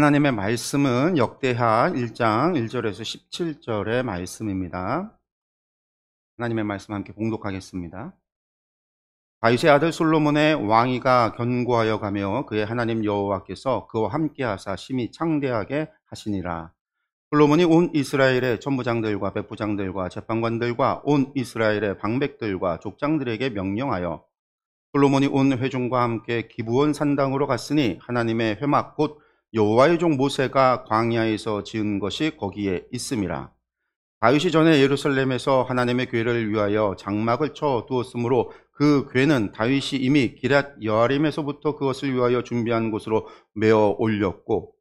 하나님의 말씀은 역대하 1장 1절에서 17절의 말씀입니다. 하나님의 말씀 함께 봉독하겠습니다. 다윗의 아들 솔로몬의 왕위가 견고하여 가며 그의 하나님 여호와께서 그와 함께 하사 심히 창대하게 하시니라. 솔로몬이 온 이스라엘의 천부장들과 백부장들과 재판관들과 온 이스라엘의 방백들과 족장들에게 명령하여 솔로몬이 온 회중과 함께 기브온 산당으로 갔으니 하나님의 회막 곧 여호와의 종 모세가 광야에서 지은 것이 거기에 있음이라. 다윗이 전에 예루살렘에서 하나님의 궤를 위하여 장막을 쳐 두었으므로 그 궤는 다윗이 이미 기럇 여아림에서부터 그것을 위하여 준비한 곳으로 메어 올렸고,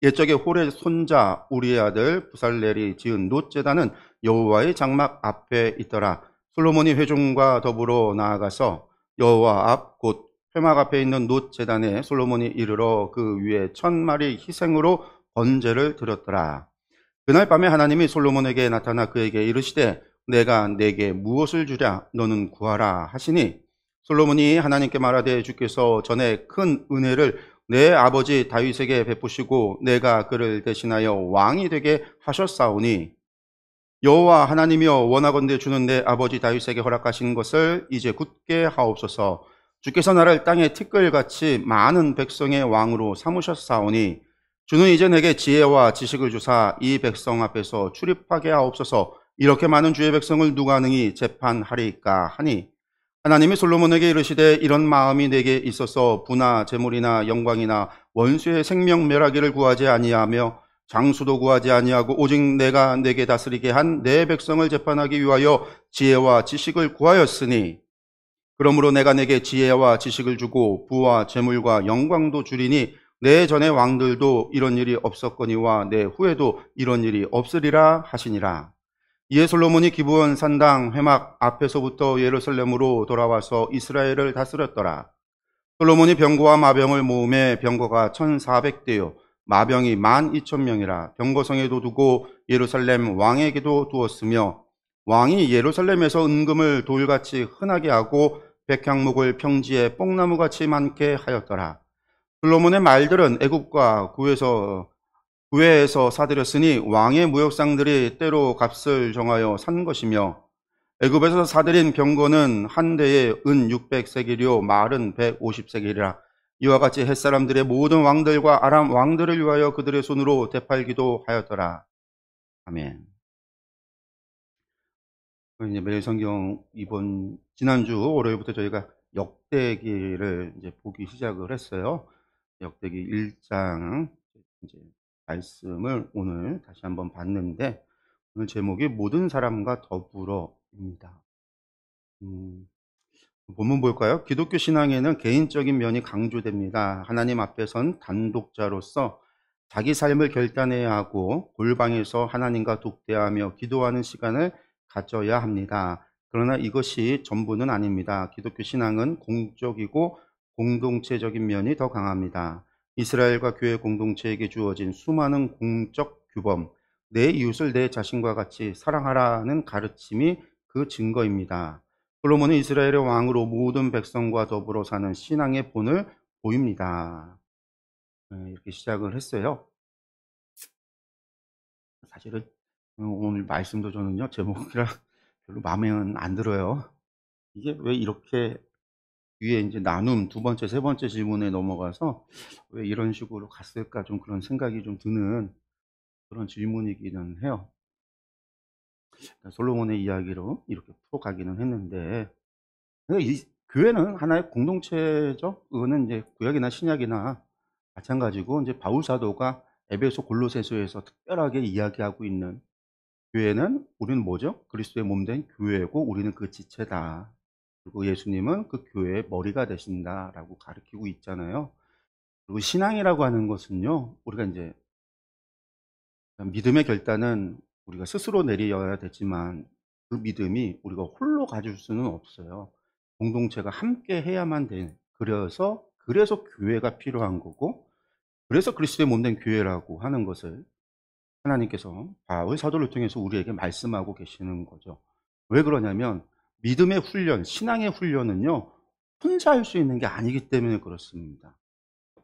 옛적에 홀의 손자 우리의 아들 부살렐이 지은 놋제단은 여호와의 장막 앞에 있더라. 솔로몬이 회중과 더불어 나아가서 여호와 앞 곧 회막 앞에 있는 놋제단에 솔로몬이 이르러 그 위에 1000마리 희생으로 번제를 드렸더라. 그날 밤에 하나님이 솔로몬에게 나타나 그에게 이르시되 내가 내게 무엇을 주랴 너는 구하라 하시니, 솔로몬이 하나님께 말하되 주께서 전에 큰 은혜를 내 아버지 다윗에게 베푸시고 내가 그를 대신하여 왕이 되게 하셨사오니 여호와 하나님이여 원하건대 주는 내 아버지 다윗에게 허락하신 것을 이제 굳게 하옵소서. 주께서 나를 땅의 티끌같이 많은 백성의 왕으로 삼으셨사오니 주는 이제 내게 지혜와 지식을 주사 이 백성 앞에서 출입하게 하옵소서. 이렇게 많은 주의 백성을 누가 능히 재판하리까 하니, 하나님이 솔로몬에게 이르시되 이런 마음이 내게 있어서 부나 재물이나 영광이나 원수의 생명 멸하기를 구하지 아니하며 장수도 구하지 아니하고 오직 내가 내게 다스리게 한 내 백성을 재판하기 위하여 지혜와 지식을 구하였으니, 그러므로 내가 내게 지혜와 지식을 주고 부와 재물과 영광도 주리니 내 전의 왕들도 이런 일이 없었거니와 내 후에도 이런 일이 없으리라 하시니라. 이에 솔로몬이 기브온 산당 회막 앞에서부터 예루살렘으로 돌아와서 이스라엘을 다스렸더라. 솔로몬이 병거와 마병을 모음에 병거가 1400대요 마병이 12,000명이라. 병거성에도 두고 예루살렘 왕에게도 두었으며, 왕이 예루살렘에서 은금을 돌같이 흔하게 하고 백향목을 평지에 뽕나무같이 많게 하였더라. 솔로몬의 말들은 애굽과 구외에서 사들였으니 왕의 무역상들이 때로 값을 정하여 산 것이며, 애굽에서 사들인 병거는 한 대에 은 600세겔이요 말은 150세겔이라. 이와 같이 햇사람들의 모든 왕들과 아람 왕들을 위하여 그들의 손으로 되팔기도 하였더라. 아멘. 이제 매일 성경 지난주 월요일부터 저희가 역대기를 이제 보기 시작을 했어요. 역대기 1장 이제 말씀을 오늘 다시 한번 봤는데, 오늘 제목이 모든 사람과 더불어입니다. 본문 볼까요? 기독교 신앙에는 개인적인 면이 강조됩니다. 하나님 앞에선 단독자로서 자기 삶을 결단해야 하고 골방에서 하나님과 독대하며 기도하는 시간을 가져야 합니다. 그러나 이것이 전부는 아닙니다. 기독교 신앙은 공적이고 공동체적인 면이 더 강합니다. 이스라엘과 교회 공동체에게 주어진 수많은 공적 규범, 내 이웃을 내 자신과 같이 사랑하라는 가르침이 그 증거입니다. 솔로몬은 이스라엘의 왕으로 모든 백성과 더불어 사는 신앙의 본을 보입니다. 이렇게 시작을 했어요. 사실은 오늘 말씀도 저는요, 제목이라 별로 마음에는 안 들어요. 이게 왜 이렇게 위에 이제 나눔 두 번째, 세 번째 질문에 넘어가서 왜 이런 식으로 갔을까, 좀 그런 생각이 좀 드는 그런 질문이기는 해요. 솔로몬의 이야기로 이렇게 풀어가기는 했는데, 이 교회는 하나의 공동체죠. 그거는 이제 구약이나 신약이나 마찬가지고, 이제 바울 사도가 에베소 골로새서에서 특별하게 이야기하고 있는, 교회는 우리는 뭐죠? 그리스도의 몸된 교회고 우리는 그 지체다. 그리고 예수님은 그 교회의 머리가 되신다라고 가르치고 있잖아요. 그리고 신앙이라고 하는 것은요, 우리가 이제 믿음의 결단은 우리가 스스로 내려야 되지만 그 믿음이 우리가 홀로 가질 수는 없어요. 공동체가 함께 해야만 돼. 그래서 교회가 필요한 거고, 그래서 그리스도의 몸된 교회라고 하는 것을 하나님께서 바울 사도를 통해서 우리에게 말씀하고 계시는 거죠. 왜 그러냐면 믿음의 훈련, 신앙의 훈련은요, 혼자 할 수 있는 게 아니기 때문에 그렇습니다.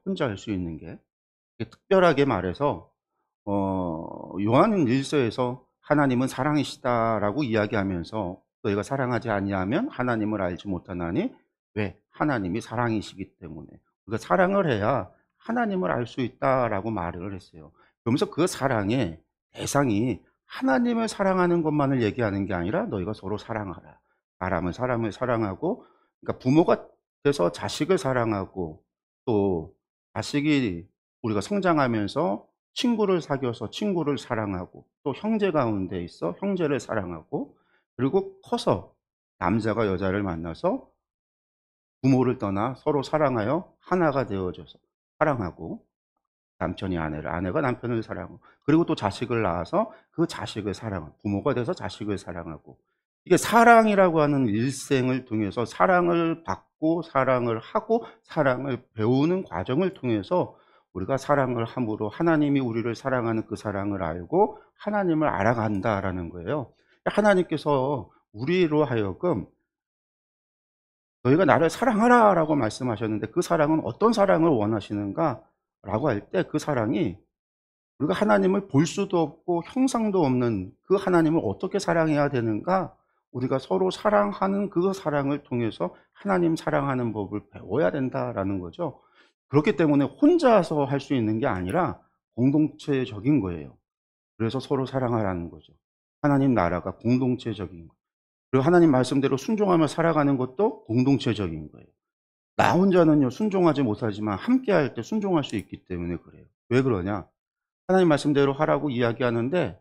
혼자 할 수 있는 게. 특별하게 말해서 요한은 1서에서 하나님은 사랑이시다라고 이야기하면서 너희가 사랑하지 아니하면 하나님을 알지 못하나니 왜? 하나님이 사랑이시기 때문에. 우리가 사랑을 해야 하나님을 알 수 있다라고 말을 했어요. 그러면서 그 사랑의 대상이 하나님을 사랑하는 것만을 얘기하는 게 아니라 너희가 서로 사랑하라. 사람은 사람을 사랑하고, 그러니까 부모가 돼서 자식을 사랑하고, 또 자식이 우리가 성장하면서 친구를 사귀어서 친구를 사랑하고, 또 형제 가운데 있어 형제를 사랑하고, 그리고 커서 남자가 여자를 만나서 부모를 떠나 서로 사랑하여 하나가 되어져서 사랑하고, 남편이 아내를, 아내가 남편을 사랑하고, 그리고 또 자식을 낳아서 그 자식을 사랑하고, 부모가 돼서 자식을 사랑하고, 이게 사랑이라고 하는 일생을 통해서 사랑을 받고 사랑을 하고 사랑을 배우는 과정을 통해서 우리가 사랑을 함으로 하나님이 우리를 사랑하는 그 사랑을 알고 하나님을 알아간다라는 거예요. 하나님께서 우리로 하여금 너희가 나를 사랑하라 라고 말씀하셨는데, 그 사랑은 어떤 사랑을 원하시는가 라고 할 때 그 사랑이 우리가 하나님을 볼 수도 없고 형상도 없는 그 하나님을 어떻게 사랑해야 되는가, 우리가 서로 사랑하는 그 사랑을 통해서 하나님 사랑하는 법을 배워야 된다라는 거죠. 그렇기 때문에 혼자서 할 수 있는 게 아니라 공동체적인 거예요. 그래서 서로 사랑하라는 거죠. 하나님 나라가 공동체적인 거예요. 그리고 하나님 말씀대로 순종하며 살아가는 것도 공동체적인 거예요. 나 혼자는요 순종하지 못하지만 함께 할 때 순종할 수 있기 때문에 그래요. 왜 그러냐? 하나님 말씀대로 하라고 이야기하는데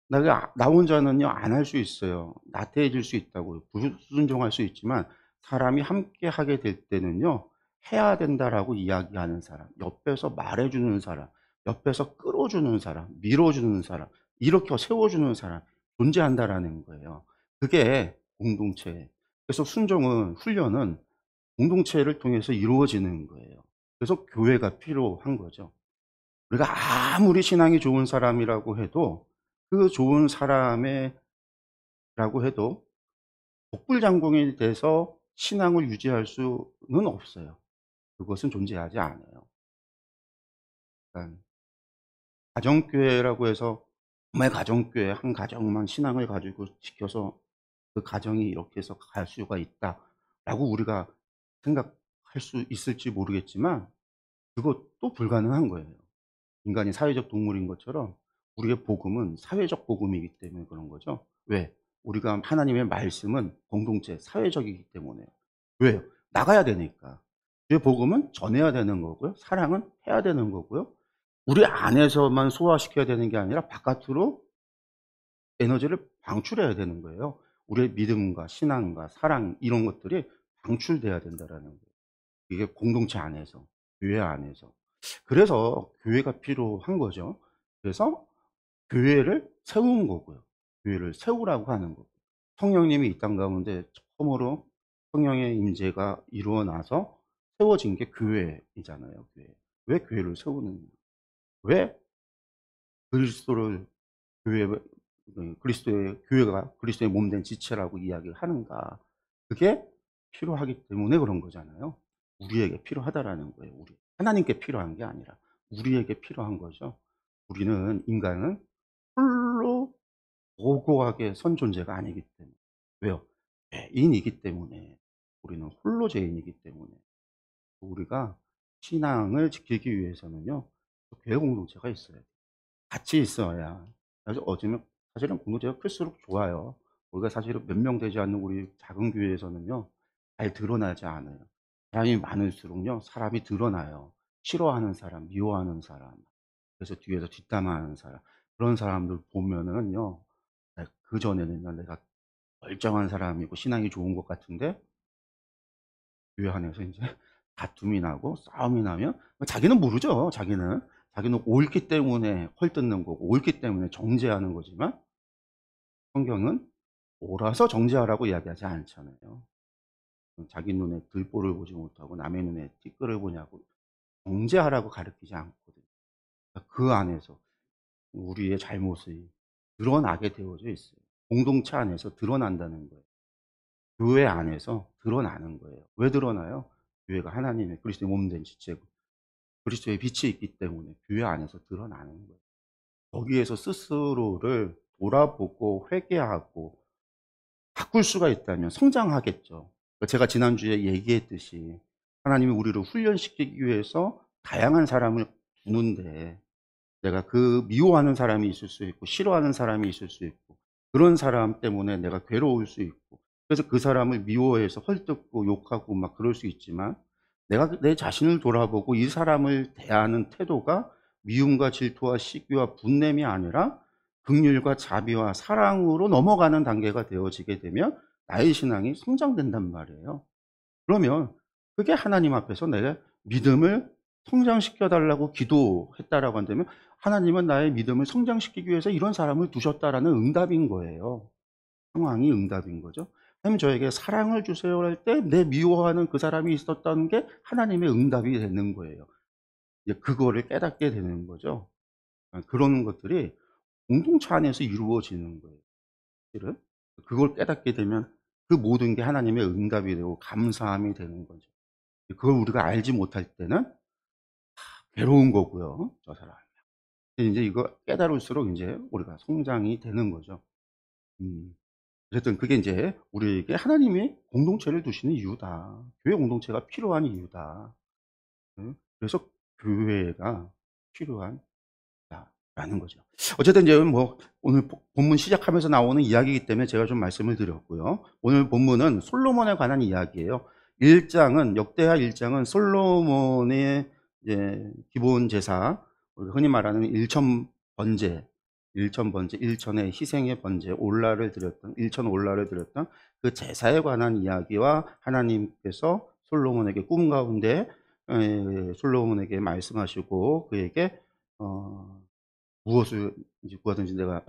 나 혼자는요 안 할 수 있어요. 나태해질 수 있다고요. 불순종할 수 있지만 사람이 함께 하게 될 때는요 해야 된다라고 이야기하는 사람, 옆에서 말해주는 사람, 옆에서 끌어주는 사람, 밀어주는 사람, 일으켜 세워주는 사람 존재한다라는 거예요. 그게 공동체. 그래서 순종은, 훈련은 공동체를 통해서 이루어지는 거예요. 그래서 교회가 필요한 거죠. 우리가 아무리 신앙이 좋은 사람이라고 해도, 그 좋은 사람이라고 해도 복불장군이 돼서 신앙을 유지할 수는 없어요. 그것은 존재하지 않아요. 그러니까 가정교회라고 해서 정말 가정교회 한 가정만 신앙을 가지고 지켜서 그 가정이 이렇게 해서 갈 수가 있다라고 우리가 생각할 수 있을지 모르겠지만 그것도 불가능한 거예요. 인간이 사회적 동물인 것처럼 우리의 복음은 사회적 복음이기 때문에 그런 거죠. 왜? 우리가 하나님의 말씀은 공동체, 사회적이기 때문에요. 왜요? 나가야 되니까. 주의 복음은 전해야 되는 거고요. 사랑은 해야 되는 거고요. 우리 안에서만 소화시켜야 되는 게 아니라 바깥으로 에너지를 방출해야 되는 거예요. 우리의 믿음과 신앙과 사랑 이런 것들이 방출돼야 된다라는 거예요. 이게 공동체 안에서, 교회 안에서. 그래서 교회가 필요한 거죠. 그래서 교회를 세운 거고요. 교회를 세우라고 하는 거고. 성령님이 이 땅 가운데 처음으로 성령의 임재가 이루어 나서 세워진 게 교회이잖아요. 교회. 왜 교회를 세우는, 왜 그리스도를 교회, 그리스도의 교회가 그리스도의 몸된 지체라고 이야기를 하는가? 그게 필요하기 때문에 그런 거잖아요. 우리에게 필요하다라는 거예요. 우리 하나님께 필요한 게 아니라 우리에게 필요한 거죠. 우리는, 인간은 홀로 고고하게 선 존재가 아니기 때문에. 왜요? 죄인이기 때문에. 우리는 홀로 죄인이기 때문에. 우리가 신앙을 지키기 위해서는요, 교회 공동체가 있어야 돼요. 같이 있어야. 그래서 어쩌면 사실은 공동체가 클수록 좋아요. 우리가 사실은 몇 명 되지 않는 우리 작은 교회에서는요 잘 드러나지 않아요. 사람이 많을수록요 사람이 드러나요. 싫어하는 사람, 미워하는 사람, 그래서 뒤에서 뒷담화하는 사람, 그런 사람들 보면은요 그전에는요 내가 멀쩡한 사람이고 신앙이 좋은 것 같은데 교회 안에서 인제 다툼이 나고 싸움이 나면 자기는 모르죠. 자기는 옳기 때문에 헐뜯는 거고 옳기 때문에 정죄하는 거지만, 성경은 옳아서 정죄하라고 이야기하지 않잖아요. 자기 눈에 들보를 보지 못하고 남의 눈에 티끌을 보냐고 정죄하라고 가르치지 않거든요. 그 안에서 우리의 잘못이 드러나게 되어져 있어요. 공동체 안에서 드러난다는 거예요. 교회 안에서 드러나는 거예요. 왜 드러나요? 교회가 하나님의 그리스도의 몸된 지체고 그리스도의 빛이 있기 때문에 교회 안에서 드러나는 거예요. 거기에서 스스로를 돌아보고 회개하고 바꿀 수가 있다면 성장하겠죠. 제가 지난주에 얘기했듯이 하나님이 우리를 훈련시키기 위해서 다양한 사람을 두는데, 내가 그 미워하는 사람이 있을 수 있고 싫어하는 사람이 있을 수 있고 그런 사람 때문에 내가 괴로울 수 있고, 그래서 그 사람을 미워해서 헐뜯고 욕하고 막 그럴 수 있지만, 내가 내 자신을 돌아보고 이 사람을 대하는 태도가 미움과 질투와 시기와 분냄이 아니라 긍휼과 자비와 사랑으로 넘어가는 단계가 되어지게 되면 나의 신앙이 성장된단 말이에요. 그러면 그게 하나님 앞에서 내가 믿음을 성장시켜 달라고 기도했다라고 한다면, 하나님은 나의 믿음을 성장시키기 위해서 이런 사람을 두셨다라는 응답인 거예요. 상황이 응답인 거죠. 하나님 저에게 사랑을 주세요 할 때 내 미워하는 그 사람이 있었다는 게 하나님의 응답이 되는 거예요. 이제 그거를 깨닫게 되는 거죠. 그런 것들이 공동체 안에서 이루어지는 거예요. 실은 그걸 깨닫게 되면 그 모든 게 하나님의 응답이 되고 감사함이 되는 거죠. 그걸 우리가 알지 못할 때는 괴로운 거고요, 저 사람. 근데 이제 이거 깨달을수록 이제 우리가 성장이 되는 거죠. 음. 어쨌든 그게 이제 우리에게 하나님이 공동체를 두시는 이유다. 교회 공동체가 필요한 이유다. 그래서 교회가 필요한 라는 거죠. 어쨌든 이제 뭐 오늘 본문 시작하면서 나오는 이야기이기 때문에 제가 좀 말씀을 드렸고요. 오늘 본문은 솔로몬에 관한 이야기예요. 1장은 역대하 1장은 솔로몬의 이제 기본 제사, 우리가 흔히 말하는 일천 번제, 일천의 희생의 번제, 올라를 드렸던 일천 올라를 드렸던 그 제사에 관한 이야기와 하나님께서 솔로몬에게 꿈 가운데 솔로몬에게 말씀하시고 그에게 무엇을 이제 구하든지 내가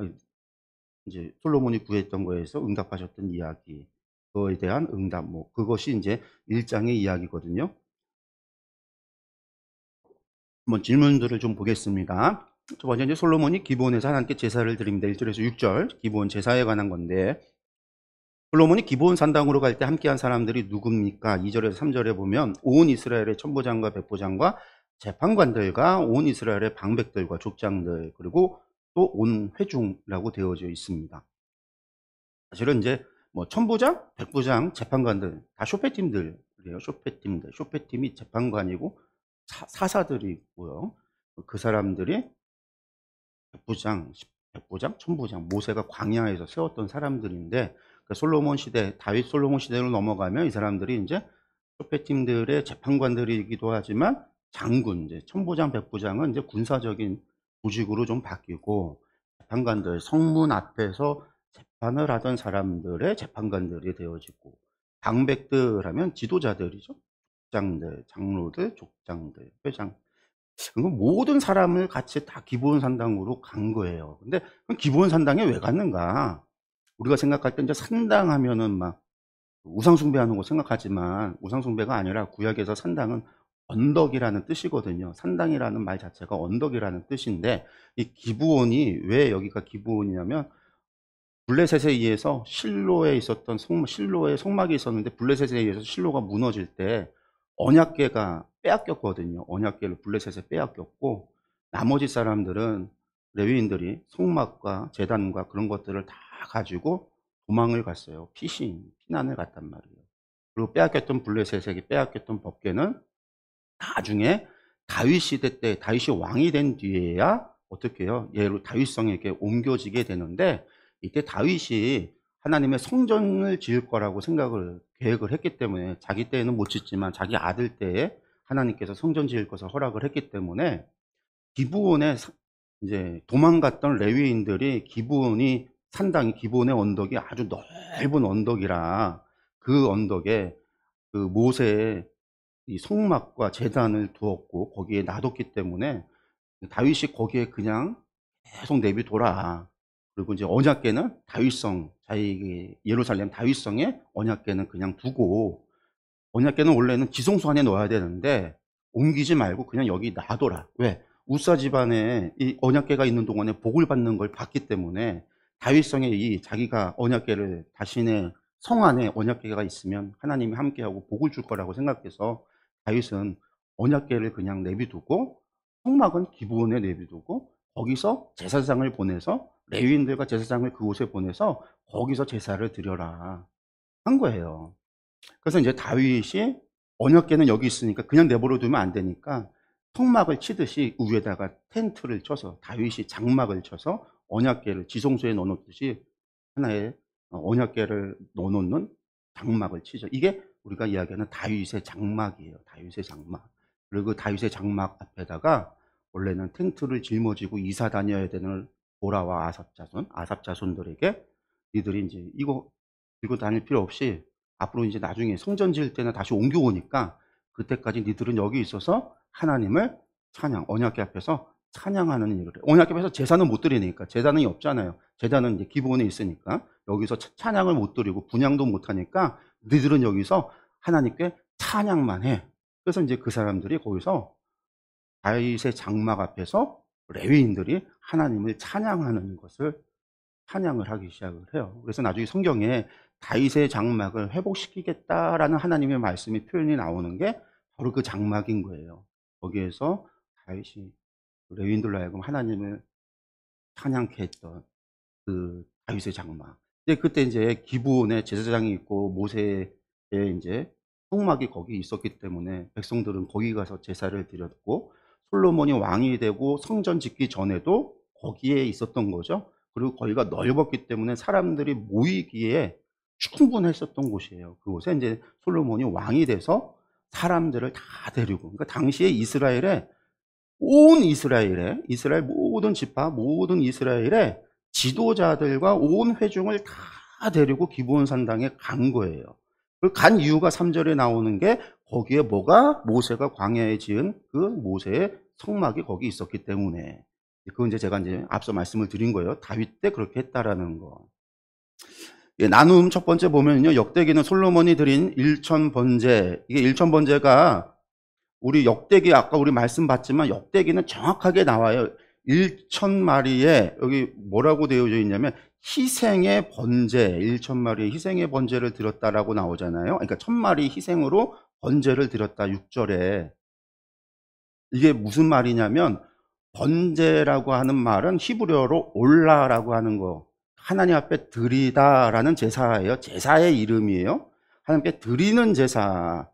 이제 솔로몬이 구했던 거에서 응답하셨던 이야기, 그거에 대한 응답, 뭐 그것이 인제 1 장의 이야기거든요. 한번 질문들을 좀 보겠습니다. 첫 번째 이제 솔로몬이 기브온에서 하나님께 제사를 드립니다. 1 절에서 6절 기브온 제사에 관한 건데, 솔로몬이 기브온 산당으로 갈 때 함께한 사람들이 누굽니까? 2 절에서 3 절에 보면 온 이스라엘의 천부장과 백부장과 재판관들과 온 이스라엘의 방백들과 족장들, 그리고 또 온 회중이라고 되어져 있습니다. 사실은 이제 뭐 천부장, 백부장, 재판관들 다 쇼페팀들이에요. 쇼페팀들. 쇼페팀이 재판관이고 사사들이 있고요. 그 사람들이 백부장, 백부장, 천부장, 모세가 광야에서 세웠던 사람들인데, 그 솔로몬 시대, 다윗 솔로몬 시대로 넘어가면 이 사람들이 이제 쇼페팀들의 재판관들이기도 하지만 장군, 이제 천부장, 백부장은 이제 군사적인 조직으로 좀 바뀌고, 재판관들, 성문 앞에서 재판을 하던 사람들의 재판관들이 되어지고, 방백들 하면 지도자들이죠. 족장들, 장로들, 족장들, 회장. 그건 모든 사람을 같이 다 기브온 산당으로 간 거예요. 근데 그럼 기브온 산당에 왜 갔는가? 우리가 생각할 때 이제 산당 하면은 막 우상 숭배하는 거 생각하지만, 우상 숭배가 아니라 구약에서 산당은 언덕이라는 뜻이거든요. 산당이라는 말 자체가 언덕이라는 뜻인데, 이 기브온이 왜 여기가 기브온이냐면, 블레셋에 의해서 실로에 있었던 실로에 성막이 있었는데 블레셋에 의해서 실로가 무너질 때 언약궤가 빼앗겼거든요. 언약궤를 블레셋에 빼앗겼고, 나머지 사람들은, 레위인들이 성막과 제단과 그런 것들을 다 가지고 도망을 갔어요. 피난을 갔단 말이에요. 그리고 빼앗겼던 블레셋에게 빼앗겼던 법궤는 나중에 다윗 시대 때, 다윗이 왕이 된 뒤에야 어떻게 해요? 얘로 다윗성에게 옮겨지게 되는데, 이때 다윗이 하나님의 성전을 지을 거라고 계획을 했기 때문에, 자기 때에는 못 짓지만 자기 아들 때에 하나님께서 성전 지을 것을 허락을 했기 때문에, 기브온에 이제 도망갔던 레위인들이, 기브온의 언덕이 아주 넓은 언덕이라 그 언덕에 그 모세의 이 성막과 제단을 두었고 거기에 놔뒀기 때문에 다윗이 거기에 그냥 계속 내비둬라. 그리고 이제 언약궤는 자기 예루살렘 다윗성에 언약궤는 그냥 두고, 언약궤는 원래는 지성소 안에 넣어야 되는데 옮기지 말고 그냥 여기 놔둬라. 왜? 우사 집안에 이 언약궤가 있는 동안에 복을 받는 걸 봤기 때문에, 다윗성에 이 자기가 언약궤를, 자신의 성 안에 언약궤가 있으면 하나님이 함께하고 복을 줄 거라고 생각해서 다윗은 언약궤를 그냥 내비두고 성막은 기브온에 내비두고 거기서 제사장을 보내서 레위인들과 제사장을 그곳에 보내서 거기서 제사를 드려라 한 거예요. 그래서 이제 다윗이 언약궤는 여기 있으니까 그냥 내버려 두면 안 되니까 성막을 치듯이 위에다가 텐트를 쳐서 다윗이 장막을 쳐서 언약궤를 지성소에 넣어놓듯이 하나의 언약궤를 넣어놓는 장막을 치죠. 이게 우리가 이야기하는 다윗의 장막이에요. 다윗의 장막. 그리고 그 다윗의 장막 앞에다가 원래는 텐트를 짊어지고 이사 다녀야 되는 보라와 아삽 자손들에게 니들이 이제 이거 들고 다닐 필요 없이 앞으로 이제 나중에 성전 지을 때는 다시 옮겨오니까 그때까지 니들은 여기 있어서 하나님을 언약궤 앞에서 찬양하는 일을 해. 언약궤 앞에서 제사는 못 드리니까 제사는 없잖아요. 제사는 이제 기본에 있으니까 여기서 찬양을 못 드리고 분향도 못 하니까 너희들은 여기서 하나님께 찬양만 해. 그래서 이제 그 사람들이 거기서 다윗의 장막 앞에서 레위인들이 하나님을 찬양하는 것을 찬양을 하기 시작을 해요. 그래서 나중에 성경에 다윗의 장막을 회복시키겠다라는 하나님의 말씀이 표현이 나오는 게 바로 그 장막인 거예요. 거기에서 다윗이 레위인들로 하여금 하나님을 찬양케 했던 그 다윗의 장막. 이제 그때 이제 기브온에 제사장이 있고 모세의 이제 성막이 거기 있었기 때문에 백성들은 거기 가서 제사를 드렸고 솔로몬이 왕이 되고 성전 짓기 전에도 거기에 있었던 거죠. 그리고 거기가 넓었기 때문에 사람들이 모이기에 충분했었던 곳이에요. 그곳에 이제 솔로몬이 왕이 돼서 사람들을 다 데리고, 그러니까 당시에 이스라엘 모든 지파, 모든 이스라엘의 지도자들과 온 회중을 다 데리고 기브온 산당에 간 거예요. 간 이유가 3절에 나오는 게 거기에 모세가 광야에 지은 그 모세의 성막이 거기 있었기 때문에. 그건 이제 제가 이제 앞서 말씀을 드린 거예요. 다윗 때 그렇게 했다라는 거. 예, 나눔 첫 번째 보면요. 역대기는 솔로몬이 드린 일천번제. 이게 일천번제가 우리 역대기 아까 우리 말씀 봤지만 역대기는 정확하게 나와요. 1,000마리에 여기 뭐라고 되어져 있냐면 희생의 번제, 1,000마리의 희생의 번제를 드렸다라고 나오잖아요. 그러니까 1,000마리 희생으로 번제를 드렸다 6절에. 이게 무슨 말이냐면 번제라고 하는 말은 히브리어로 올라라고 하는 거. 하나님 앞에 드리다라는 제사예요. 제사의 이름이에요. 하나님께 드리는 제사를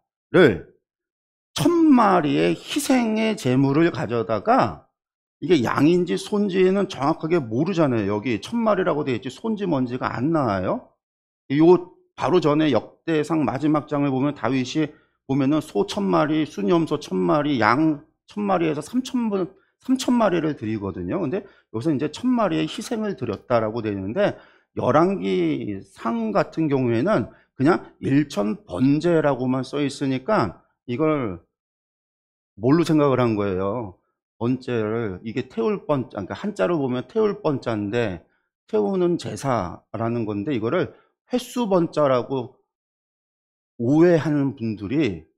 1,000마리의 희생의 제물을 가져다가 이게 양인지 손지는 정확하게 모르잖아요. 여기 1,000마리라고 되어 있지 손지 뭔지가 안 나와요. 요 바로 전에 역대상 마지막 장을 보면 다윗이 보면은 소 1,000마리, 수염소 1,000마리, 양 1,000마리에서 3,000마리를 드리거든요. 근데 여기서 이제 1,000마리의 희생을 드렸다라고 되어 있는데 열왕기 상 같은 경우에는 그냥 일천번제라고만 써 있으니까 이걸 뭘로 생각을 한 거예요? 번제를 이게 태울 번, 그러니까 한자로 보면 태울 번자인데 태우는 제사라는 건데 이거를 횟수 번자라고 오해하는 분들이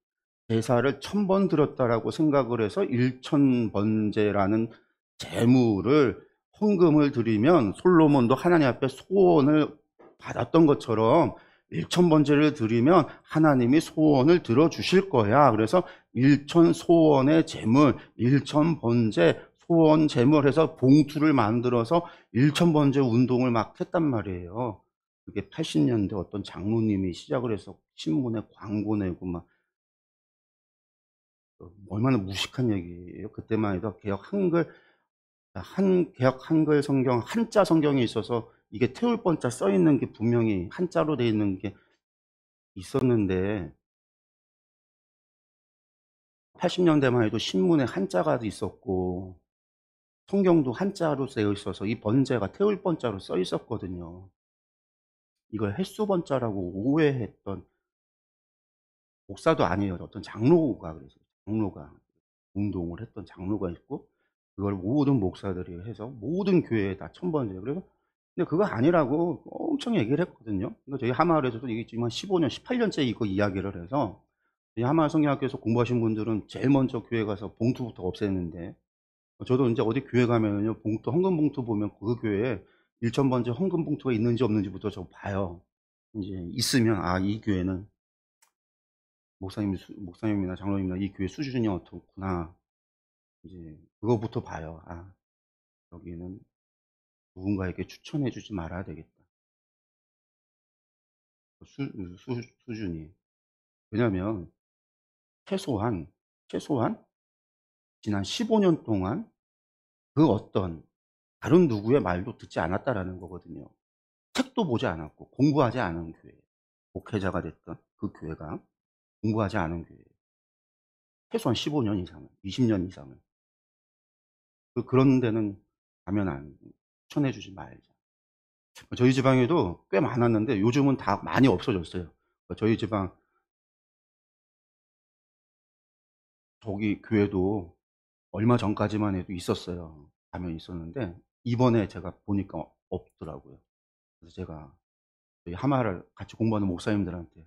제사를 1,000번 드렸다라고 생각을 해서 일천번제라는 제물을 헌금을 드리면 솔로몬도 하나님 앞에 소원을 받았던 것처럼 일천번제를 드리면 하나님이 소원을 들어주실 거야. 그래서 일천소원의 제물, 일천번제, 소원 제물해서 봉투를 만들어서 일천번제 운동을 막 했단 말이에요. 그게 80년대 어떤 장로님이 시작을 해서 신문에 광고 내고 막 얼마나 무식한 얘기예요. 그때만 해도 개혁 한글 성경, 한자 성경에 있어서 이게 태울 번자 써 있는 게 분명히 한자로 돼 있는 게 있었는데 80년대만 해도 신문에 한자가 있었고 성경도 한자로 되어 있어서 이 번제가 태울 번자로 써 있었거든요. 이걸 횟수 번자라고 오해했던 목사도 아니에요. 어떤 장로가 그래서 장로가 운동을 했던 장로가 있고 그걸 모든 목사들이 해서 모든 교회에 다 1,000번째. 그래서 근데 그거 아니라고 엄청 얘기를 했거든요. 그러니까 저희 하마을에서도 이게 지금 한 15년, 18년째 이거 이야기를 해서 이 하마을 성경학교에서 공부하신 분들은 제일 먼저 교회 가서 봉투부터 없애는데 저도 이제 어디 교회 가면요 봉투 헌금 봉투 보면 그 교회에 1,000번째 헌금 봉투가 있는지 없는지부터 저 봐요. 이제 있으면 아 이 교회는 목사님이나 장로님이나 이 교회 수준이 어떻구나. 이제 그거부터 봐요. 아, 여기는 누군가에게 추천해 주지 말아야 되겠다. 수준이. 왜냐면, 최소한, 지난 15년 동안 그 어떤 다른 누구의 말도 듣지 않았다라는 거거든요. 책도 보지 않았고, 공부하지 않은 교회. 목회자가 됐던 그 교회가 공부하지 않은 교회. 최소한 15년 이상은, 20년 이상은. 그런 데는 가면 추천해 주지 말자. 저희 지방에도 꽤 많았는데 요즘은 다 많이 없어졌어요. 저희 지방 저기 교회도 얼마 전까지만 해도 있었어요. 가면 있었는데 이번에 제가 보니까 없더라고요. 그래서 제가 저희 하마를 같이 공부하는 목사님들한테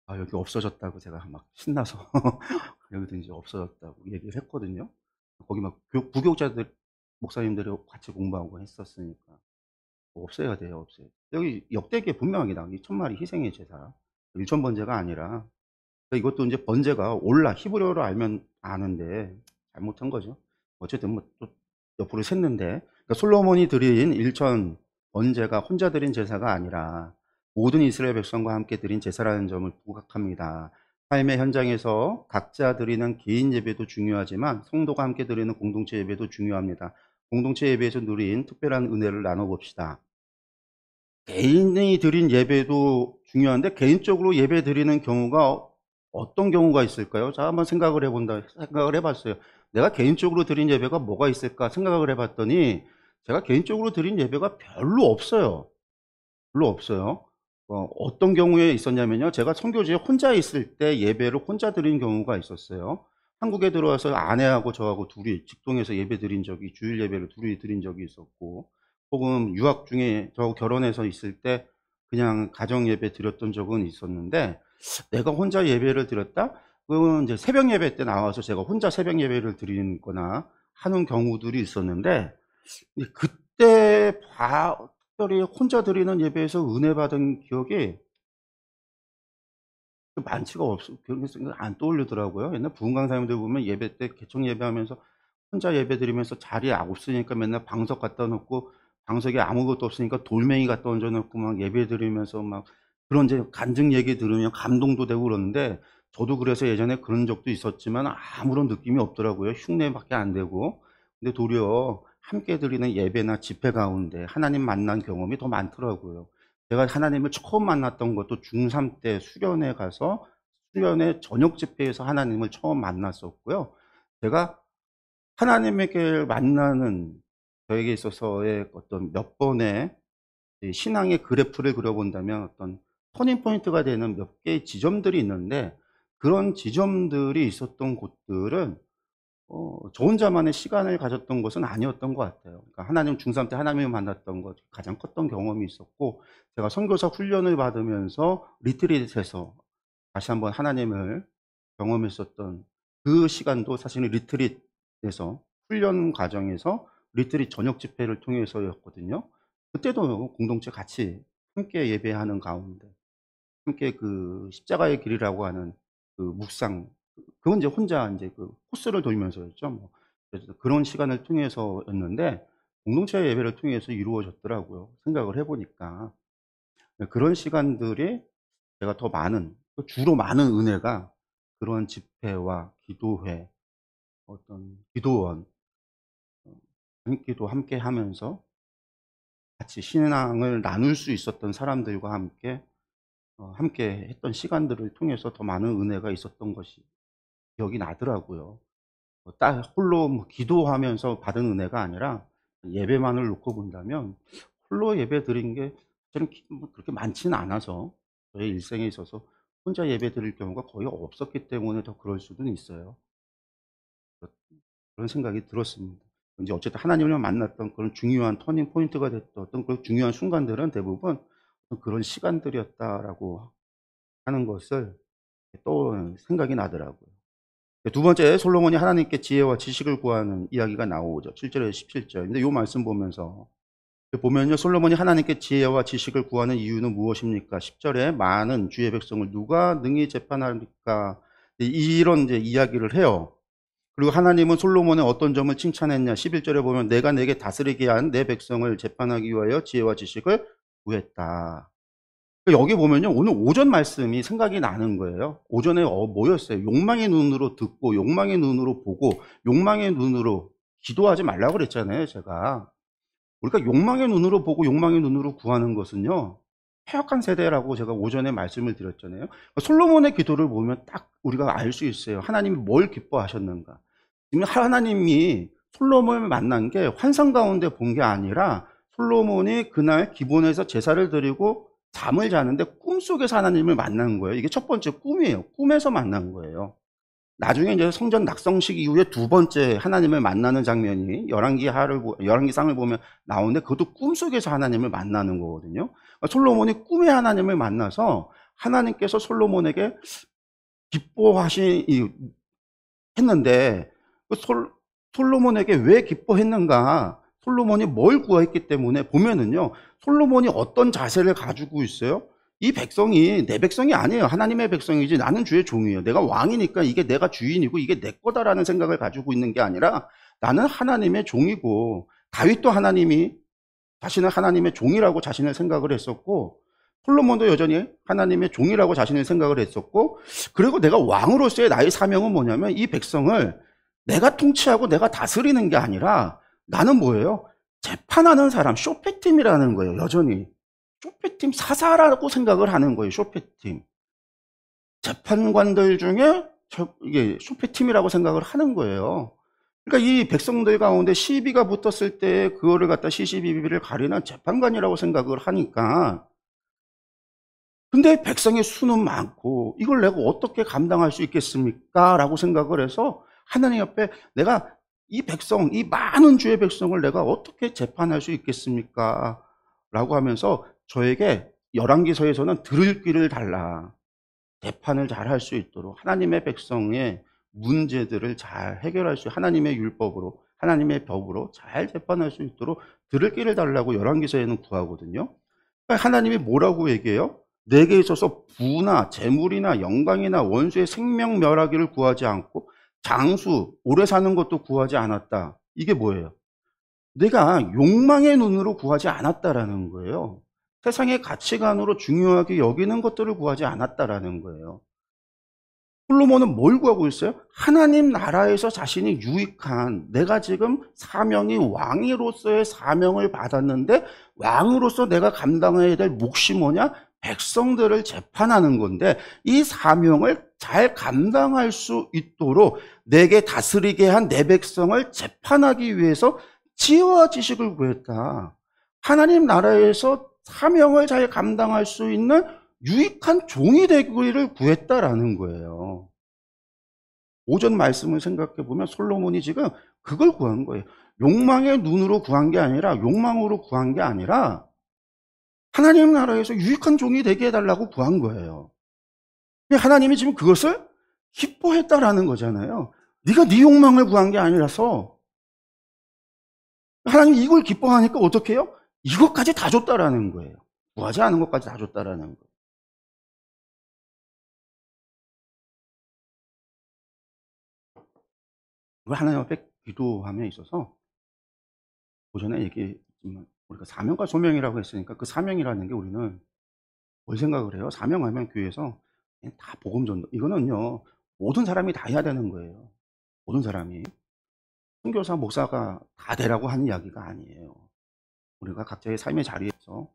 아, 여기 없어졌다고 제가 막 신나서 여기도 이제 없어졌다고 얘기를 했거든요. 거기 막 부교육자들 목사님들이 같이 공부하고 했었으니까 없애야 돼요, 없애야 돼. 여기 역대기에 분명하게 나와. 이 천마리 희생의 제사. 일천 번제가 아니라 이것도 이제 번제가 올라 히브리어로 알면 아는데 잘못한 거죠. 어쨌든 뭐 또 옆으로 샜는데 그러니까 솔로몬이 드린 일천 번제가 혼자 드린 제사가 아니라 모든 이스라엘 백성과 함께 드린 제사라는 점을 부각합니다. 삶의 현장에서 각자 드리는 개인 예배도 중요하지만 성도가 함께 드리는 공동체 예배도 중요합니다. 공동체 예배에서 누린 특별한 은혜를 나눠봅시다. 개인이 드린 예배도 중요한데 개인적으로 예배 드리는 경우가 어떤 경우가 있을까요? 자, 한번 생각을 해봤어요. 내가 개인적으로 드린 예배가 뭐가 있을까 생각을 해봤더니 제가 개인적으로 드린 예배가 별로 없어요. 별로 없어요. 어떤 경우에 있었냐면요. 제가 선교지에 혼자 있을 때 예배를 혼자 드린 경우가 있었어요. 한국에 들어와서 아내하고 저하고 둘이 직동에서 예배 드린 적이, 주일 예배를 둘이 드린 적이 있었고, 혹은 유학 중에 저하고 결혼해서 있을 때 그냥 가정 예배 드렸던 적은 있었는데, 내가 혼자 예배를 드렸다? 그건 이제 새벽 예배 때 나와서 제가 혼자 새벽 예배를 드리는 거나 하는 경우들이 있었는데, 그때 특별히 혼자 드리는 예배에서 은혜 받은 기억이 많지가 없어. 그래서 안 떠올리더라고요. 옛날 부흥강사님들 보면 예배 때 개청 예배하면서 혼자 예배 드리면서 자리에 없으니까 맨날 방석 갖다 놓고 방석에 아무것도 없으니까 돌멩이 갖다 얹어 놓고 막 예배 드리면서 막 그런 이제 간증 얘기 들으면 감동도 되고 그러는데 저도 그래서 예전에 그런 적도 있었지만 아무런 느낌이 없더라고요. 흉내밖에 안 되고. 근데 도리어 함께 드리는 예배나 집회 가운데 하나님 만난 경험이 더 많더라고요. 제가 하나님을 처음 만났던 것도 중3 때 수련회 가서 수련회 저녁 집회에서 하나님을 처음 만났었고요. 제가 하나님에게 만나는 저에게 있어서의 어떤 몇 번의 신앙의 그래프를 그려본다면 어떤 터닝 포인트가 되는 몇 개의 지점들이 있는데 그런 지점들이 있었던 곳들은 저 혼자만의 시간을 가졌던 것은 아니었던 것 같아요. 그러니까 하나님 중3 때 하나님을 만났던 것 가장 컸던 경험이 있었고 제가 선교사 훈련을 받으면서 리트릿에서 다시 한번 하나님을 경험했었던 그 시간도 사실은 리트릿에서 훈련 과정에서 리트릿 저녁 집회를 통해서였거든요. 그때도 공동체 같이 함께 예배하는 가운데 함께 그 십자가의 길이라고 하는 그 묵상 그건 이제 혼자 이제 그 코스를 돌면서였죠. 뭐 그래서 그런 시간을 통해서였는데 공동체 예배를 통해서 이루어졌더라고요. 생각을 해보니까 그런 시간들이 제가 더 많은 주로 많은 은혜가 그런 집회와 기도회 어떤 기도원 기도 함께 하면서 같이 신앙을 나눌 수 있었던 사람들과 함께 했던 시간들을 통해서 더 많은 은혜가 있었던 것이 기억이 나더라고요. 딱 홀로 뭐 기도하면서 받은 은혜가 아니라 예배만을 놓고 본다면 홀로 예배 드린 게 저는 뭐 그렇게 많지는 않아서 저의 일생에 있어서 혼자 예배 드릴 경우가 거의 없었기 때문에 더 그럴 수도 있어요. 그런 생각이 들었습니다. 이제 어쨌든 하나님을 만났던 그런 중요한 터닝 포인트가 됐던 그런 중요한 순간들은 대부분 그런 시간들이었다라고 하는 것을 또 생각이 나더라고요. 두 번째, 솔로몬이 하나님께 지혜와 지식을 구하는 이야기가 나오죠. 7절에서 17절. 근데 이 말씀 보면요, 솔로몬이 하나님께 지혜와 지식을 구하는 이유는 무엇입니까? 10절에 많은 주의 백성을 누가 능히 재판합니까? 이런 이제 이야기를 해요. 그리고 하나님은 솔로몬의 어떤 점을 칭찬했냐? 11절에 보면 내가 내게 다스리게 한 내 백성을 재판하기 위하여 지혜와 지식을 구했다. 여기 보면요, 오늘 오전 말씀이 생각이 나는 거예요. 오전에 뭐였어요? 욕망의 눈으로 듣고, 욕망의 눈으로 보고, 욕망의 눈으로 기도하지 말라고 그랬잖아요, 제가. 우리가 욕망의 눈으로 보고 욕망의 눈으로 구하는 것은요, 패역한 세대라고 제가 오전에 말씀을 드렸잖아요. 솔로몬의 기도를 보면 딱 우리가 알 수 있어요. 하나님이 뭘 기뻐하셨는가. 지금 하나님이 솔로몬을 만난 게 환상 가운데 본 게 아니라 솔로몬이 그날 기본에서 제사를 드리고 잠을 자는데 꿈속에서 하나님을 만난 거예요. 이게 첫 번째 꿈이에요. 꿈에서 만난 거예요. 나중에 이제 성전 낙성식 이후에 두 번째 하나님을 만나는 장면이 열왕기상을 보면 나오는데 그것도 꿈속에서 하나님을 만나는 거거든요. 솔로몬이 꿈에 하나님을 만나서 하나님께서 솔로몬에게 했는데 솔로몬에게 왜 기뻐했는가? 솔로몬이 뭘 구했기 때문에 보면은요, 솔로몬이 어떤 자세를 가지고 있어요? 이 백성이 내 백성이 아니에요. 하나님의 백성이지. 나는 주의 종이에요. 내가 왕이니까 이게 내가 주인이고 이게 내 거다라는 생각을 가지고 있는 게 아니라 나는 하나님의 종이고, 다윗도 자신을 하나님의 종이라고 자신을 생각을 했었고, 솔로몬도 여전히 하나님의 종이라고 자신을 생각을 했었고, 그리고 내가 왕으로서의 나의 사명은 뭐냐면 이 백성을 내가 통치하고 내가 다스리는 게 아니라 나는 뭐예요? 재판하는 사람, 쇼페팀이라는 거예요. 여전히 쇼페팀 사사라고 생각을 하는 거예요. 쇼페팀 재판관들 중에 이게 쇼페팀이라고 생각을 하는 거예요. 그러니까 이 백성들 가운데 시비가 붙었을 때 그거를 갖다 시시비비를 가리는 재판관이라고 생각을 하니까, 근데 백성의 수는 많고 이걸 내가 어떻게 감당할 수 있겠습니까? 라고 생각을 해서 하나님 앞에 내가 이 백성, 이 많은 주의 백성을 내가 어떻게 재판할 수 있겠습니까? 라고 하면서 저에게 열왕기서에서는 들을 귀를 달라. 재판을 잘 할 수 있도록 하나님의 백성의 문제들을 잘 해결할 수, 하나님의 율법으로, 하나님의 법으로 잘 재판할 수 있도록 들을 귀를 달라고 열왕기서에는 구하거든요. 그러니까 하나님이 뭐라고 얘기해요? 내게 있어서 부나 재물이나 영광이나 원수의 생명 멸하기를 구하지 않고 장수, 오래 사는 것도 구하지 않았다. 이게 뭐예요? 내가 욕망의 눈으로 구하지 않았다라는 거예요. 세상의 가치관으로 중요하게 여기는 것들을 구하지 않았다라는 거예요. 솔로몬은 뭘 구하고 있어요? 하나님 나라에서 자신이 유익한, 내가 지금 사명이 왕으로서의 사명을 받았는데 왕으로서 내가 감당해야 될 몫이 뭐냐? 백성들을 재판하는 건데 이 사명을 잘 감당할 수 있도록 내게 다스리게 한 내 백성을 재판하기 위해서 지혜와 지식을 구했다. 하나님 나라에서 사명을 잘 감당할 수 있는 유익한 종이 되기를 구했다라는 거예요. 오전 말씀을 생각해 보면 솔로몬이 지금 그걸 구한 거예요. 욕망의 눈으로 구한 게 아니라, 욕망으로 구한 게 아니라 하나님 나라에서 유익한 종이 되게 해달라고 구한 거예요. 하나님이 지금 그것을 기뻐했다라는 거잖아요. 네가 네 욕망을 구한 게 아니라서 하나님이 이걸 기뻐하니까 어떻게 해요? 이것까지 다 줬다라는 거예요. 구하지 않은 것까지 다 줬다라는 거예요. 그걸 하나님 앞에 기도함에 있어서 오전에 얘기했지만 우리가 사명과 소명이라고 했으니까 그 사명이라는 게 우리는 뭘 생각을 해요? 사명하면 교회에서 그냥 다 복음 전도. 이거는요, 모든 사람이 다 해야 되는 거예요. 모든 사람이. 선교사, 목사가 다 되라고 하는 이야기가 아니에요. 우리가 각자의 삶의 자리에서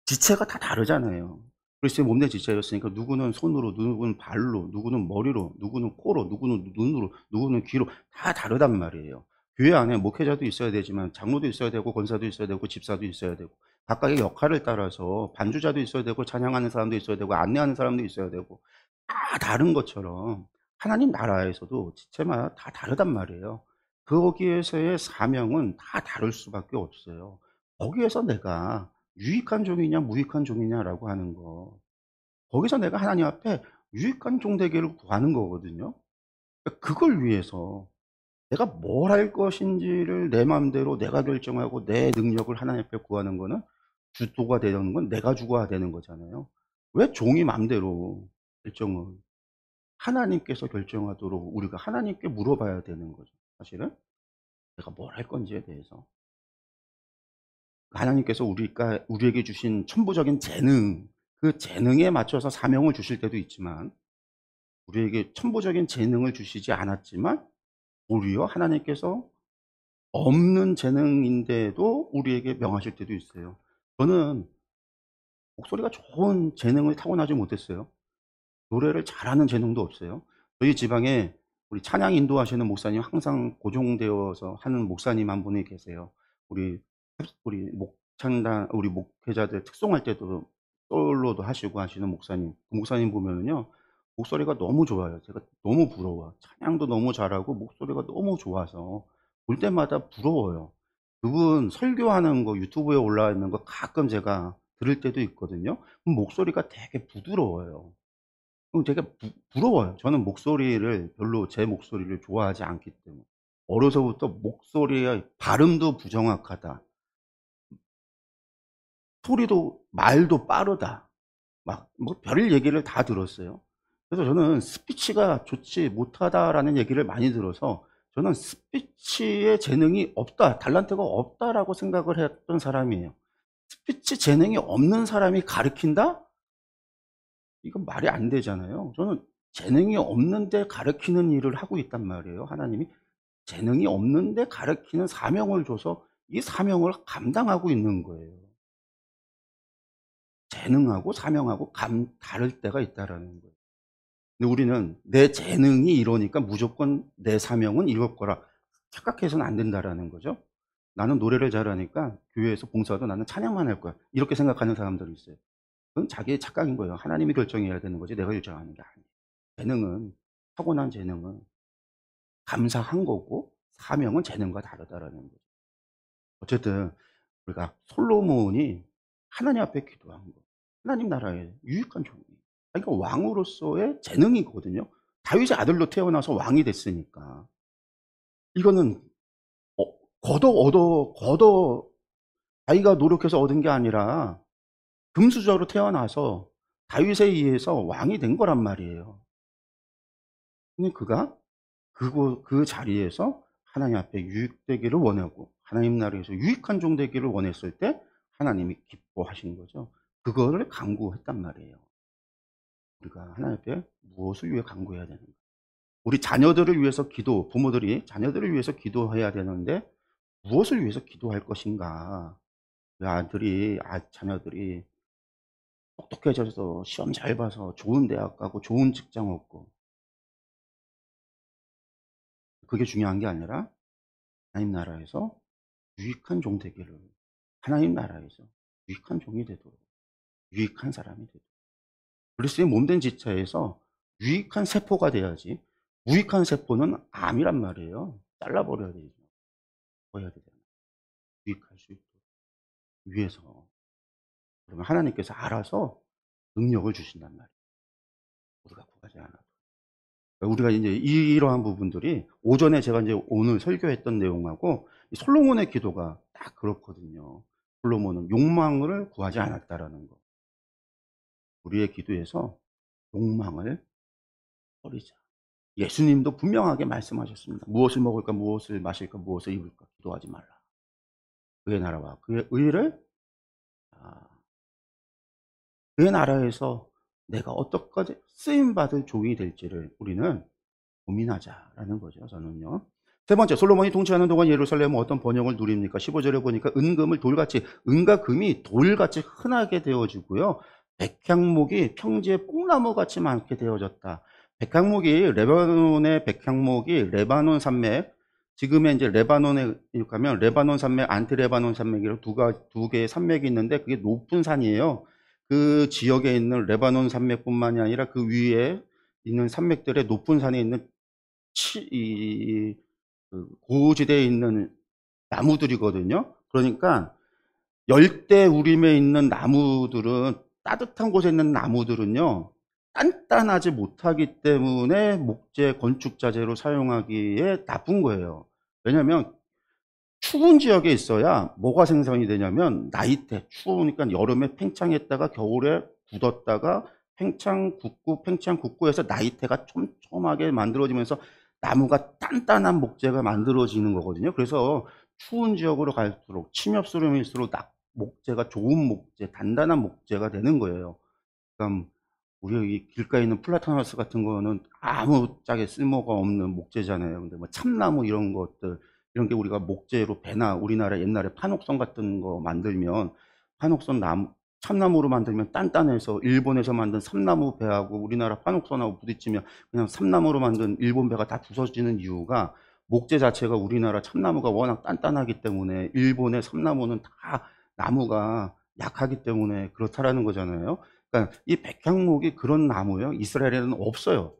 지체가 다 다르잖아요. 그리스도의 몸내 지체였으니까 누구는 손으로, 누구는 발로, 누구는 머리로, 누구는 코로, 누구는 눈으로, 누구는 귀로 다 다르단 말이에요. 교회 안에 목회자도 있어야 되지만 장로도 있어야 되고 권사도 있어야 되고 집사도 있어야 되고 각각의 역할을 따라서 반주자도 있어야 되고 찬양하는 사람도 있어야 되고 안내하는 사람도 있어야 되고 다 다른 것처럼 하나님 나라에서도 지체마다 다 다르단 말이에요. 거기에서의 사명은 다 다를 수밖에 없어요. 거기에서 내가 유익한 종이냐 무익한 종이냐라고 하는 거, 거기서 내가 하나님 앞에 유익한 종 되기를 구하는 거거든요. 그러니까 그걸 위해서 내가 뭘 할 것인지를 내 마음대로 내가 결정하고 내 능력을 하나님 앞에 구하는 거는 주도가 되는 건 내가 주가 되는 거잖아요. 왜 종이 마음대로 결정을 하나님께서 결정하도록 우리가 하나님께 물어봐야 되는 거죠. 사실은 내가 뭘 할 건지에 대해서 하나님께서 우리에게 주신 천부적인 재능, 그 재능에 맞춰서 사명을 주실 때도 있지만 우리에게 천부적인 재능을 주시지 않았지만 오히려 하나님께서 없는 재능인데도 우리에게 명하실 때도 있어요. 저는 목소리가 좋은 재능을 타고나지 못했어요. 노래를 잘하는 재능도 없어요. 저희 지방에 우리 찬양 인도하시는 목사님 항상 고정되어서 하는 목사님 한 분이 계세요. 우리 목창단 우리 목회자들 특송할 때도 솔로도 하시고 하시는 목사님. 그 목사님 보면은요 목소리가 너무 좋아요. 제가 너무 부러워요. 찬양도 너무 잘하고 목소리가 너무 좋아서 볼 때마다 부러워요. 그분 설교하는 거 유튜브에 올라와 있는 거 가끔 제가 들을 때도 있거든요. 목소리가 되게 부드러워요. 되게 부러워요. 저는 목소리를 별로 제 목소리를 좋아하지 않기 때문에. 어려서부터 목소리의 발음도 부정확하다. 소리도 말도 빠르다. 막 뭐 별일 얘기를 다 들었어요. 그래서 저는 스피치가 좋지 못하다라는 얘기를 많이 들어서 저는 스피치의 재능이 없다, 달란트가 없다라고 생각을 했던 사람이에요. 스피치 재능이 없는 사람이 가르친다? 이건 말이 안 되잖아요. 저는 재능이 없는데 가르치는 일을 하고 있단 말이에요. 하나님이 재능이 없는데 가르치는 사명을 줘서 이 사명을 감당하고 있는 거예요. 재능하고 사명하고 다를 때가 있다라는 거예요. 근데 우리는 내 재능이 이러니까 무조건 내 사명은 이럴 거라 착각해서는 안 된다라는 거죠. 나는 노래를 잘하니까 교회에서 봉사도 나는 찬양만 할 거야. 이렇게 생각하는 사람들이 있어요. 그건 자기의 착각인 거예요. 하나님이 결정해야 되는 거지 내가 결정하는 게 아니에요. 재능은, 타고난 재능은 감사한 거고 사명은 재능과 다르다라는 거죠. 어쨌든 우리가 솔로몬이 하나님 앞에 기도한 거, 하나님 나라에 유익한 종이. 그러니까 왕으로서의 재능이거든요. 다윗의 아들로 태어나서 왕이 됐으니까 이거는 걷어 자기가 노력해서 얻은 게 아니라 금수저로 태어나서 다윗에 의해서 왕이 된 거란 말이에요. 근데 그가 그 자리에서 하나님 앞에 유익되기를 원하고 하나님 나라에서 유익한 종 되기를 원했을 때 하나님이 기뻐하신 거죠. 그거를 간구했단 말이에요. 우리가 하나님 앞에 무엇을 위해 간구해야 되는가? 우리 자녀들을 위해서 부모들이 자녀들을 위해서 기도해야 되는데 무엇을 위해서 기도할 것인가? 자녀들이 똑똑해져서 시험 잘 봐서 좋은 대학 가고 좋은 직장 얻고 그게 중요한 게 아니라 하나님 나라에서 유익한 종 되기를 하나님 나라에서 유익한 종이 되도록 유익한 사람이 되도록 그리스도의 몸된 지체에서 유익한 세포가 돼야지 무익한 세포는 암이란 말이에요. 잘라버려야 되죠. 해야 되잖아요. 유익할 수 있도록 위해서 그러면 하나님께서 알아서 능력을 주신단 말이에요. 우리가 구하지 않아도. 우리가 이제 이러한 부분들이 오전에 제가 이제 오늘 설교했던 내용하고 솔로몬의 기도가 딱 그렇거든요. 솔로몬은 욕망을 구하지 않았다라는 거. 우리의 기도에서 욕망을 버리자. 예수님도 분명하게 말씀하셨습니다. 무엇을 먹을까, 무엇을 마실까, 무엇을 입을까 기도하지 말라. 그의 나라와 그의 의를 그의 나라에서 내가 어떻게 쓰임받을 종이 될지를 우리는 고민하자라는 거죠. 저는요. 세 번째, 솔로몬이 통치하는 동안 예루살렘은 어떤 번영을 누립니까? 15절에 보니까 은과 금이 돌같이 흔하게 되어지고요. 백향목이 평지에 뽕나무같이 많게 되어졌다. 레바논의 백향목이 레바논 산맥, 지금의 이제 레바논에 가면 레바논 산맥, 안티레바논 산맥이라고 두 개의 산맥이 있는데 그게 높은 산이에요. 그 지역에 있는 레바논 산맥뿐만이 아니라 그 위에 있는 산맥들의 높은 산에 있는 고지대에 있는 나무들이거든요. 그러니까 열대 우림에 있는 나무들은 따뜻한 곳에 있는 나무들은요 단단하지 못하기 때문에 목재 건축자재로 사용하기에 나쁜 거예요. 왜냐하면 추운 지역에 있어야 뭐가 생성이 되냐면 나이테 추우니까 여름에 팽창했다가 겨울에 굳었다가 팽창국구에서 나이테가 촘촘하게 만들어지면서 나무가 단단한 목재가 만들어지는 거거든요. 그래서 추운 지역으로 갈수록 침엽수름일수록 목재가 좋은 목재, 단단한 목재가 되는 거예요. 그러니까 우리 이 길가에 있는 플라타너스 같은 거는 아무 짝에 쓸모가 없는 목재잖아요. 근데 뭐 참나무 이런 것들, 이런 게 우리가 목재로 배나 우리나라 옛날에 판옥선 같은 거 만들면 판옥선 참나무로 만들면 단단해서 일본에서 만든 삼나무 배하고 우리나라 판옥선하고 부딪히면 그냥 삼나무로 만든 일본 배가 다 부서지는 이유가 목재 자체가 우리나라 참나무가 워낙 단단하기 때문에 일본의 삼나무는 다 나무가 약하기 때문에 그렇다라는 거잖아요. 그러니까 이 백향목이 그런 나무예요. 이스라엘에는 없어요.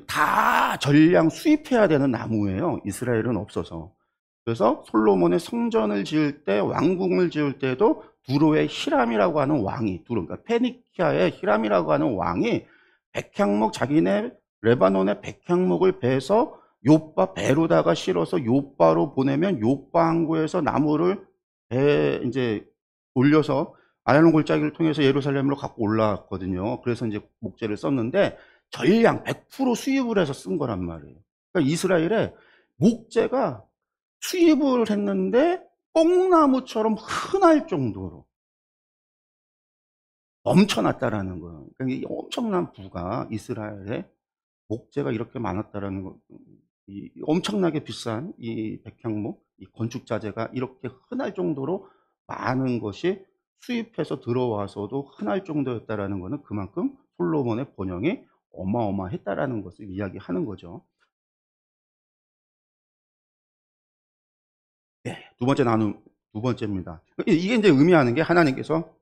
다 전량 수입해야 되는 나무예요. 이스라엘은 없어서. 그래서 솔로몬의 성전을 지을 때, 왕궁을 지을 때도 두로의 히람이라고 하는 왕이, 그러니까 페니키아의 히람이라고 하는 왕이 백향목, 자기네 레바논의 백향목을 베서 배로다가 실어서 요바로 보내면 요바 항구에서 나무를 이제 올려서 아얄론 골짜기를 통해서 예루살렘으로 갖고 올라왔거든요. 그래서 이제 목재를 썼는데 전량 100% 수입을 해서 쓴 거란 말이에요. 그러니까 이스라엘에 목재가 수입을 했는데 뽕나무처럼 흔할 정도로 넘쳐났다라는 거예요. 그러니까 이 엄청난 부가 이스라엘에 목재가 이렇게 많았다라는 거, 이 엄청나게 비싼 이 백향목, 이 건축 자재가 이렇게 흔할 정도로 많은 것이 수입해서 들어와서도 흔할 정도였다라는 것은 그만큼 솔로몬의 번영이 어마어마했다라는 것을 이야기하는 거죠. 네, 두 번째입니다. 이게 이제 의미하는 게 하나님께서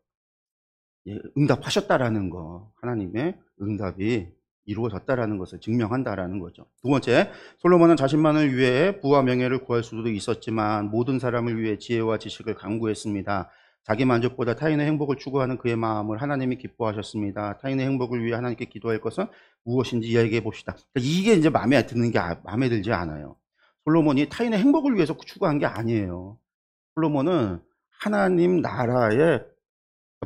응답하셨다라는 거, 하나님의 응답이 이루어졌다라는 것을 증명한다라는 거죠. 두 번째, 솔로몬은 자신만을 위해 부와 명예를 구할 수도 있었지만 모든 사람을 위해 지혜와 지식을 강구했습니다. 자기 만족보다 타인의 행복을 추구하는 그의 마음을 하나님이 기뻐하셨습니다. 타인의 행복을 위해 하나님께 기도할 것은 무엇인지 이야기해 봅시다. 이게 이제 마음에 들지 않아요. 솔로몬이 타인의 행복을 위해서 추구한 게 아니에요. 솔로몬은 하나님 나라의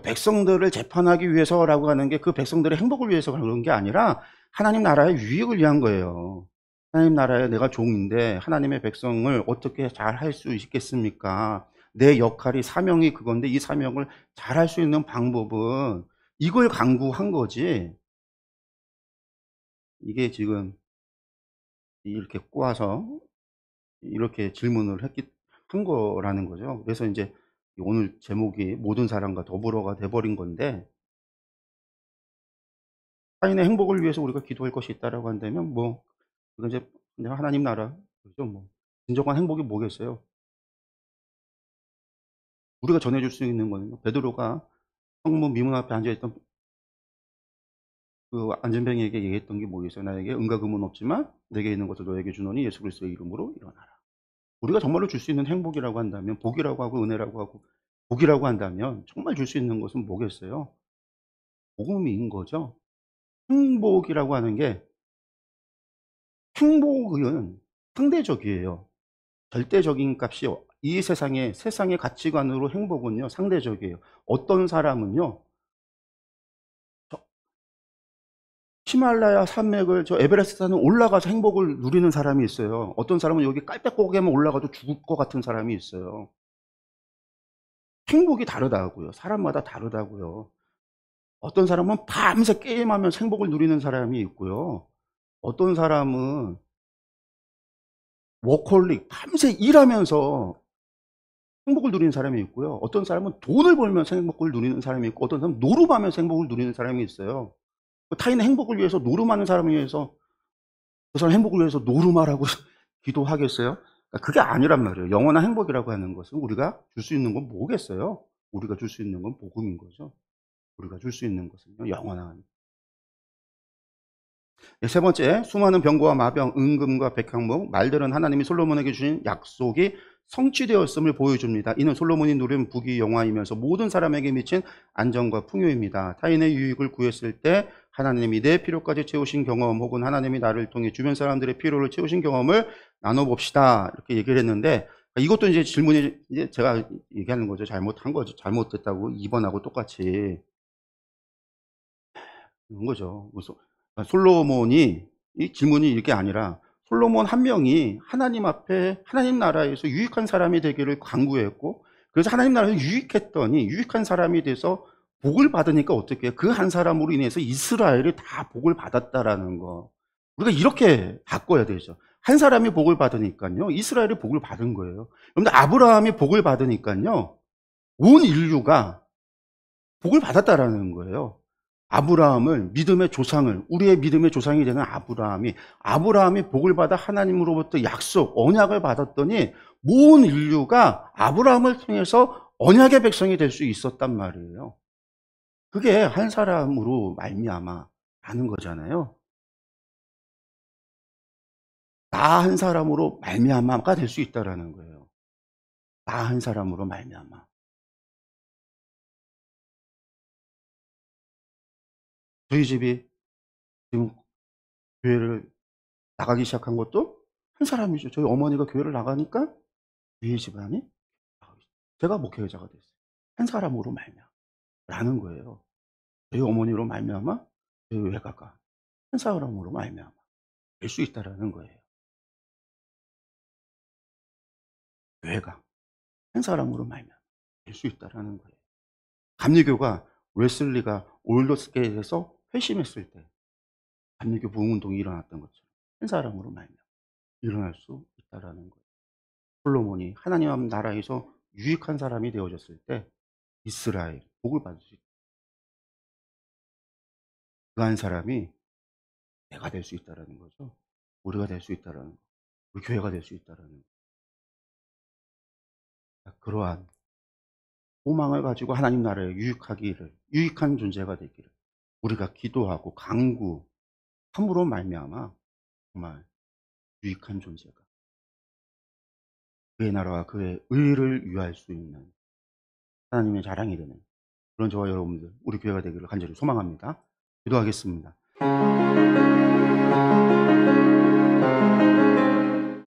백성들을 재판하기 위해서라고 하는 게 그 백성들의 행복을 위해서 그런 게 아니라 하나님 나라의 유익을 위한 거예요. 하나님 나라에 내가 종인데 하나님의 백성을 어떻게 잘 할 수 있겠습니까? 내 역할이 사명이 그건데 이 사명을 잘 할 수 있는 방법은 이걸 강구한 거지. 이게 지금 이렇게 꼬아서 이렇게 질문을 한 거라는 거죠. 그래서 이제 오늘 제목이 모든 사람과 더불어가 돼버린 건데, 타인의 행복을 위해서 우리가 기도할 것이 있다라고 한다면 뭐 이건 이제 그냥 하나님 나라, 그죠? 뭐 진정한 행복이 뭐겠어요? 우리가 전해줄 수 있는 거는 베드로가 성문 미문 앞에 앉아있던 그 안전뱅이에게 얘기했던 게 뭐겠어요? 나에게 은과 금은 없지만 내게 있는 것을 너에게 주노니 예수 그리스도의 이름으로 일어나라. 우리가 정말로 줄 수 있는 행복이라고 한다면, 복이라고 하고 은혜라고 하고 복이라고 한다면 정말 줄 수 있는 것은 뭐겠어요? 복음인 거죠. 행복이라고 하는 게, 행복은 상대적이에요. 절대적인 값이 이 세상의 가치관으로 행복은요, 상대적이에요. 어떤 사람은요, 히말라야 산맥을, 에베레스트 산을 올라가서 행복을 누리는 사람이 있어요. 어떤 사람은 여기 깔딱고개만 올라가도 죽을 것 같은 사람이 있어요. 행복이 다르다고요. 사람마다 다르다고요. 어떤 사람은 밤새 게임하면서 행복을 누리는 사람이 있고요. 어떤 사람은 워커홀릭, 밤새 일하면서 행복을 누리는 사람이 있고요. 어떤 사람은 돈을 벌면서 행복을 누리는 사람이 있고, 어떤 사람은 노름하면서 행복을 누리는 사람이 있어요. 타인의 행복을 위해서 노름하는 사람을 위해서 그 사람 행복을 위해서 노름하라고 기도하겠어요? 그러니까 그게 아니란 말이에요. 영원한 행복이라고 하는 것은 우리가 줄 수 있는 건 뭐겠어요? 우리가 줄 수 있는 건 복음인 거죠. 우리가 줄 수 있는 것은요, 영원한. 세 번째, 수많은 병거와 마병, 은금과 백향목, 말들은 하나님이 솔로몬에게 주신 약속이 성취되었음을 보여줍니다. 이는 솔로몬이 누린 부귀 영화이면서 모든 사람에게 미친 안정과 풍요입니다. 타인의 유익을 구했을 때 하나님이 내 필요까지 채우신 경험, 혹은 하나님이 나를 통해 주변 사람들의 필요를 채우신 경험을 나눠봅시다. 이렇게 얘기를 했는데, 이것도 이제 질문이, 이제 제가 얘기하는 거죠. 잘못한 거죠. 잘못됐다고. 2번하고 똑같이. 그런 거죠. 솔로몬이 이 질문이 이게 아니라 솔로몬 한 명이 하나님 앞에 하나님 나라에서 유익한 사람이 되기를 간구했고 그래서 하나님 나라에서 유익했더니 유익한 사람이 돼서 복을 받으니까 어떻게 해요? 그 한 사람으로 인해서 이스라엘이 다 복을 받았다라는 거. 우리가 이렇게 바꿔야 되죠. 한 사람이 복을 받으니까요. 이스라엘이 복을 받은 거예요. 그런데 아브라함이 복을 받으니까요. 온 인류가 복을 받았다라는 거예요. 아브라함을 믿음의 조상을 우리의 믿음의 조상이 되는 아브라함이 복을 받아 하나님으로부터 약속 언약을 받았더니 모든 인류가 아브라함을 통해서 언약의 백성이 될 수 있었단 말이에요. 그게 한 사람으로 말미암아 하는 거잖아요. 나 한 사람으로 말미암아가 될 수 있다라는 거예요. 나 한 사람으로 말미암아. 저희 집이 지금 교회를 나가기 시작한 것도 한 사람이죠. 저희 어머니가 교회를 나가니까 저희 집안이 나가기 시작해요. 제가 목회자가 됐어요. 한 사람으로 말미암아라는 거예요. 저희 어머니로 말미암아 저희 외가가 한 사람으로 말미암아 될 수 있다라는 거예요. 교회가 한 사람으로 말미암아 될 수 있다라는 거예요. 감리교가 웨슬리가 올더스게이트에서 회심했을 때 감리교 부흥운동이 일어났던 것처럼 한 사람으로 말미암아 일어날 수 있다라는 거예요. 솔로몬이 하나님 나라에서 유익한 사람이 되어졌을 때 이스라엘 복을 받을 수 있다. 그 한 사람이 내가 될 수 있다라는 거죠. 우리가 될 수 있다라는 거. 우리 교회가 될 수 있다라는 거. 그러한 소망을 가지고 하나님 나라에 유익한 존재가 되기를 우리가 기도하고 함으로 말미암아 정말 유익한 존재가 그의 나라와 그의 의를 위할 수 있는 하나님의 자랑이 되는 그런 저와 여러분들 우리 교회가 되기를 간절히 소망합니다. 기도하겠습니다.